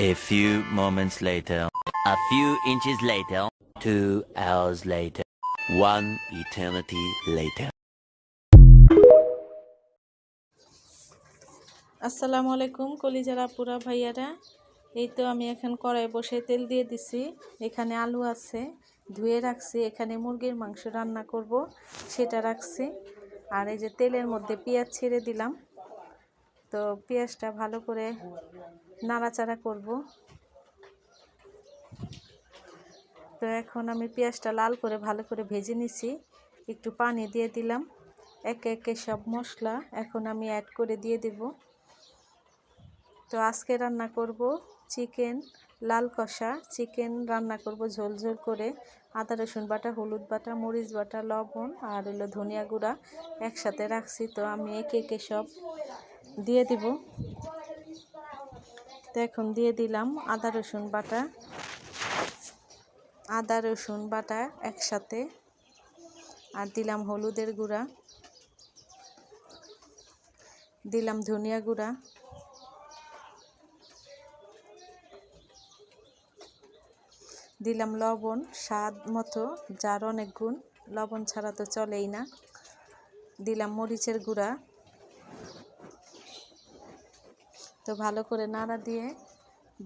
A few moments later, a few inches later, 2 hours later, one eternity later. আসসালামু আলাইকুম কলিজার আপুরা ভাইয়ারা। এই তো আমি এখন কড়াই বসে তেল দিয়ে দিছি। এখানে আলু আছে, ধুয়ে রাখছি। এখানে মুরগির মাংস রান্না করব, সেটা রাখছি। আর এই যে তেলের মধ্যে পেঁয়াজ ছেড়ে দিলাম। তো পেঁয়াজটা ভালো করে নাড়াচাড়া করব। তো এখন আমি পেঁয়াজটা লাল করে ভালো করে ভেজে নিছি। একটু পানি দিয়ে দিলাম। একে একে সব মশলা এখন আমি অ্যাড করে দিয়ে দেব। তো আজকে রান্না করব চিকেন লাল কষা। চিকেন রান্না করব ঝোল ঝোল করে। আদা রসুন বাটা, হলুদ বাটা, মরিচ বাটা, লবণ আর হলো ধনিয়া গুঁড়া একসাথে রাখছি। তো আমি একে একে সব দিয়ে দিব। তো এখন দিয়ে দিলাম আদা রসুন বাটা একসাথে, আর দিলাম হলুদের গুঁড়া, দিলাম ধনিয়া গুঁড়া, দিলাম লবণ স্বাদ মতো, যার অনেক গুণ, লবণ ছাড়া তো চলেই না। দিলাম মরিচের গুঁড়া। তো ভালো করে নাড়া দিয়ে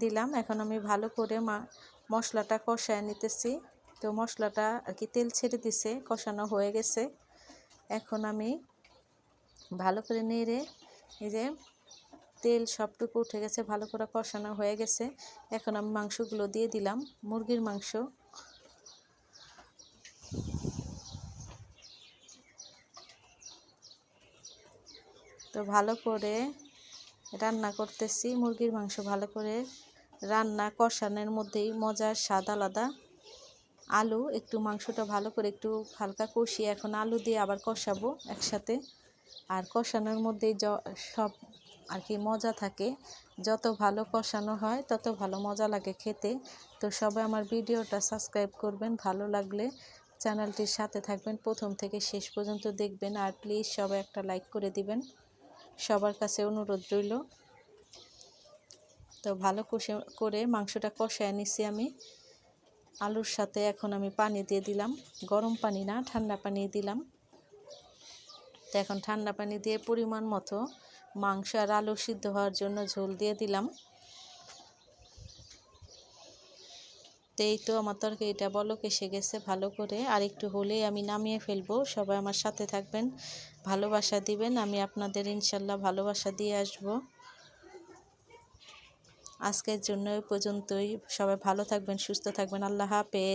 দিলাম। এখন আমি ভালো করে মশলাটা কষায় নিতেছি। তো মশলাটা আর কি তেল ছেড়ে দিছে, কষানো হয়ে গেছে। এখন আমি ভালো করে নেড়ে, এই যে তেল সবটুকু উঠে গেছে, ভালো করে কষানো হয়ে গেছে। এখন আমি মাংসগুলো দিয়ে দিলাম, মুরগির মাংস। তো ভালো করে রান্না করতেছি মুরগির মাংস। ভালো করে রান্না কষানোর মধ্যেই মজার স্বাদ আলাদা। আলু একটু মাংসটা ভালো করে একটু হালকা কষিয়ে এখন আলু দিয়ে আবার কষাবো একসাথে। আর কষানোর মধ্যেই সব আর কি মজা থাকে। যত ভালো কষানো হয় তত ভালো মজা লাগে খেতে। তো সবাই আমার ভিডিওটা সাবস্ক্রাইব করবেন, ভালো লাগলে চ্যানেলটির সাথে থাকবেন, প্রথম থেকে শেষ পর্যন্ত দেখবেন। আর প্লিজ সবাই একটা লাইক করে দিবেন, সবার কাছে অনুরোধ রইল। তো ভালো করে মাংসটা কষায় নিছি আমি আলুর সাথে। এখন আমি পানি দিয়ে দিলাম, গরম পানি না, ঠান্ডা পানি দিলাম। তো এখন ঠান্ডা পানি দিয়ে পরিমাণ মতো মাংস আর আলু সিদ্ধ হওয়ার জন্য ঝোল দিয়ে দিলাম। তো এই তো আমার তরকারিটা বলক এসে গেছে ভালো করে। আর একটু হলেই আমি নামিয়ে ফেলবো। সবাই আমার সাথে থাকবেন, ভালোবাসা দিবেন। আমি আপনাদের ইনশাল্লাহ ভালোবাসা দিয়ে আসব। আজকের জন্য এই পর্যন্তই। সবাই ভালো থাকবেন, সুস্থ থাকবেন। আল্লাহ হাফেজ।